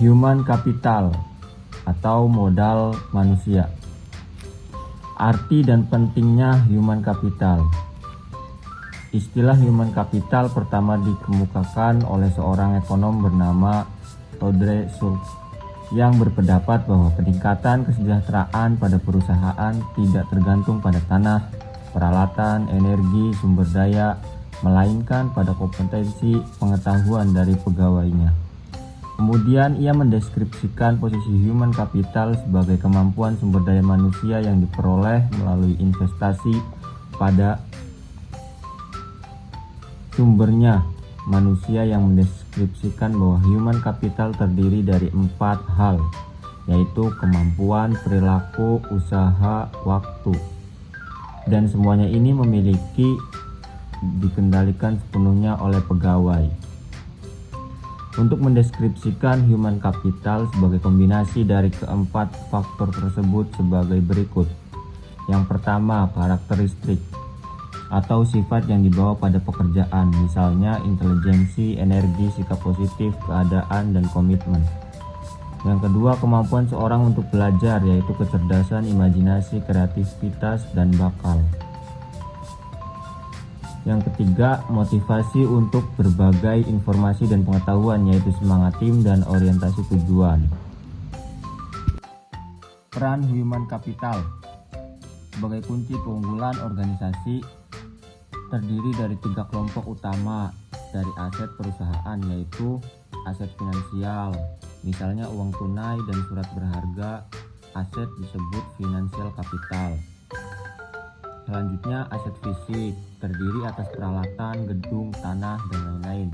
Human capital atau modal manusia. Arti dan pentingnya human capital. Istilah human capital pertama dikemukakan oleh seorang ekonom bernama Audrey Schultz yang berpendapat bahwa peningkatan kesejahteraan pada perusahaan tidak tergantung pada tanah, peralatan, energi, sumber daya, melainkan pada kompetensi pengetahuan dari pegawainya. Kemudian ia mendeskripsikan posisi human capital sebagai kemampuan sumber daya manusia yang diperoleh melalui investasi pada sumbernya. Manusia yang mendeskripsikan bahwa human capital terdiri dari 4 hal, yaitu kemampuan, perilaku, usaha, waktu. Dan semuanya ini dikendalikan sepenuhnya oleh pegawai. Untuk mendeskripsikan human capital sebagai kombinasi dari keempat faktor tersebut sebagai berikut. Yang pertama, karakteristik atau sifat yang dibawa pada pekerjaan, misalnya intelijensi, energi, sikap positif, keadaan, dan komitmen. Yang kedua, kemampuan seorang untuk belajar, yaitu kecerdasan, imajinasi, kreativitas, dan bakal. Yang ketiga, motivasi untuk berbagai informasi dan pengetahuan, yaitu semangat tim dan orientasi tujuan. Peran human capital sebagai kunci keunggulan organisasi terdiri dari 3 kelompok utama dari aset perusahaan, yaitu aset finansial, misalnya uang tunai dan surat berharga. Aset disebut financial capital. Selanjutnya, aset fisik terdiri atas peralatan, gedung, tanah, dan lain-lain.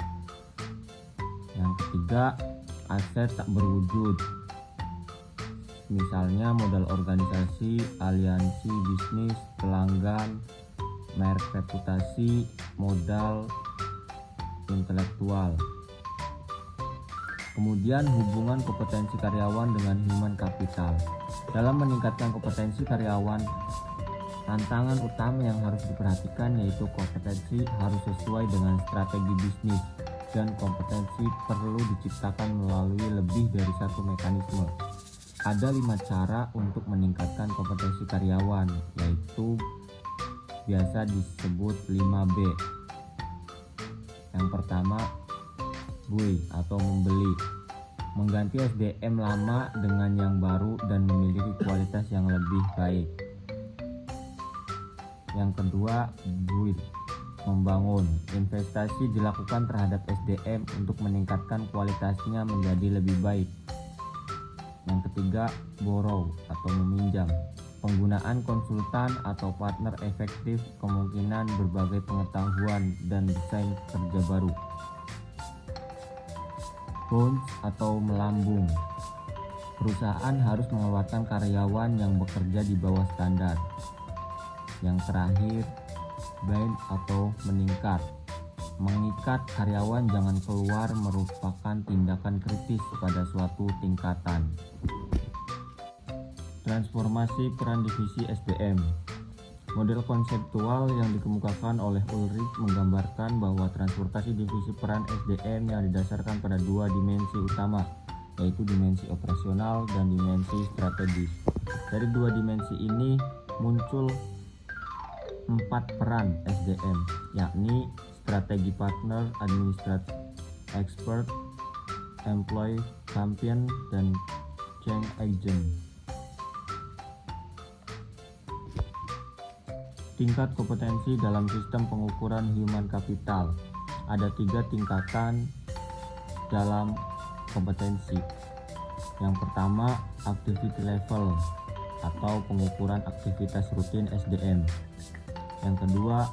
Yang ketiga, aset tak berwujud, misalnya modal organisasi, aliansi bisnis, pelanggan, merek reputasi, modal intelektual. Kemudian hubungan kompetensi karyawan dengan human capital. Dalam meningkatkan kompetensi karyawan, tantangan utama yang harus diperhatikan yaitu kompetensi harus sesuai dengan strategi bisnis, dan kompetensi perlu diciptakan melalui lebih dari satu mekanisme. Ada 5 cara untuk meningkatkan kompetensi karyawan, yaitu biasa disebut 5B. Yang pertama, buy atau membeli, mengganti SDM lama dengan yang baru dan memiliki kualitas yang lebih baik. Yang kedua, build, membangun, investasi dilakukan terhadap SDM untuk meningkatkan kualitasnya menjadi lebih baik. Yang ketiga, borrow atau meminjam, penggunaan konsultan atau partner efektif, kemungkinan berbagai pengetahuan dan desain kerja baru. Bounce atau melambung, perusahaan harus mengeluarkan karyawan yang bekerja di bawah standar. Yang terakhir, bind atau meningkat, mengikat karyawan jangan keluar merupakan tindakan kritis pada suatu tingkatan. Transformasi peran divisi SDM. Model konseptual yang dikemukakan oleh Ulrich menggambarkan bahwa transportasi divisi peran SDM yang didasarkan pada 2 dimensi utama, yaitu dimensi operasional dan dimensi strategis. Dari 2 dimensi ini muncul 4 peran SDM, yakni strategi partner, administrative expert, employee champion, dan change agent. Tingkat kompetensi dalam sistem pengukuran human capital. Ada 3 tingkatan dalam kompetensi. Yang pertama, activity level atau pengukuran aktivitas rutin SDM. Yang kedua,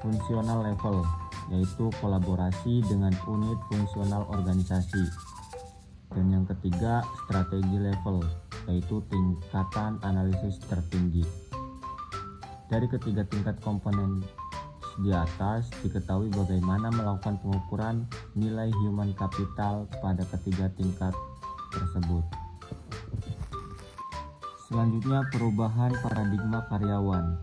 fungsional level, yaitu kolaborasi dengan unit fungsional organisasi. Dan yang ketiga, strategi level, yaitu tingkatan analisis tertinggi. Dari ketiga tingkat komponen di atas, diketahui bagaimana melakukan pengukuran nilai human capital pada ketiga tingkat tersebut. Selanjutnya, perubahan paradigma karyawan.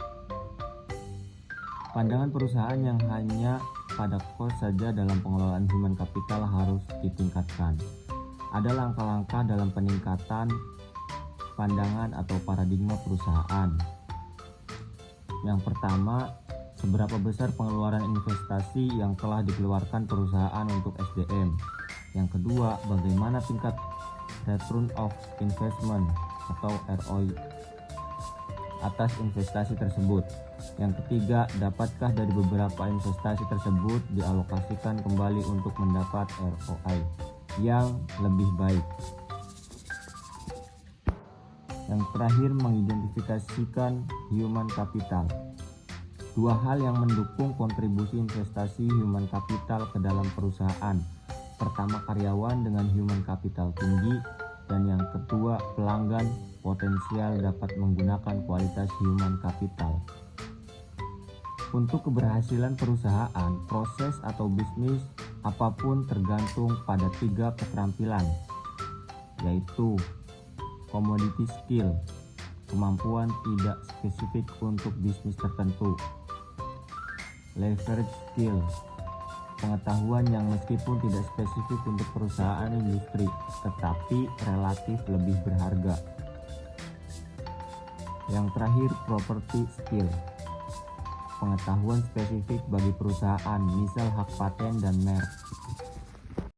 Pandangan perusahaan yang hanya pada cost saja dalam pengelolaan human capital harus ditingkatkan. Ada langkah-langkah dalam peningkatan pandangan atau paradigma perusahaan. Yang pertama, seberapa besar pengeluaran investasi yang telah dikeluarkan perusahaan untuk SDM. Yang kedua, bagaimana tingkat return of investment atau ROI atas investasi tersebut. Yang ketiga, dapatkah dari beberapa investasi tersebut dialokasikan kembali untuk mendapat ROI yang lebih baik. Yang terakhir, mengidentifikasikan human capital. Dua hal yang mendukung kontribusi investasi human capital ke dalam perusahaan. Pertama, karyawan dengan human capital tinggi, dan yang kedua, pelanggan potensial dapat menggunakan kualitas human capital. Untuk keberhasilan perusahaan, proses atau bisnis apapun tergantung pada 3 keterampilan, yaitu commodity skill, kemampuan tidak spesifik untuk bisnis tertentu; leverage skill, pengetahuan yang meskipun tidak spesifik untuk perusahaan industri, tetapi relatif lebih berharga. Yang terakhir, property skill, pengetahuan spesifik bagi perusahaan, misal hak paten dan merek.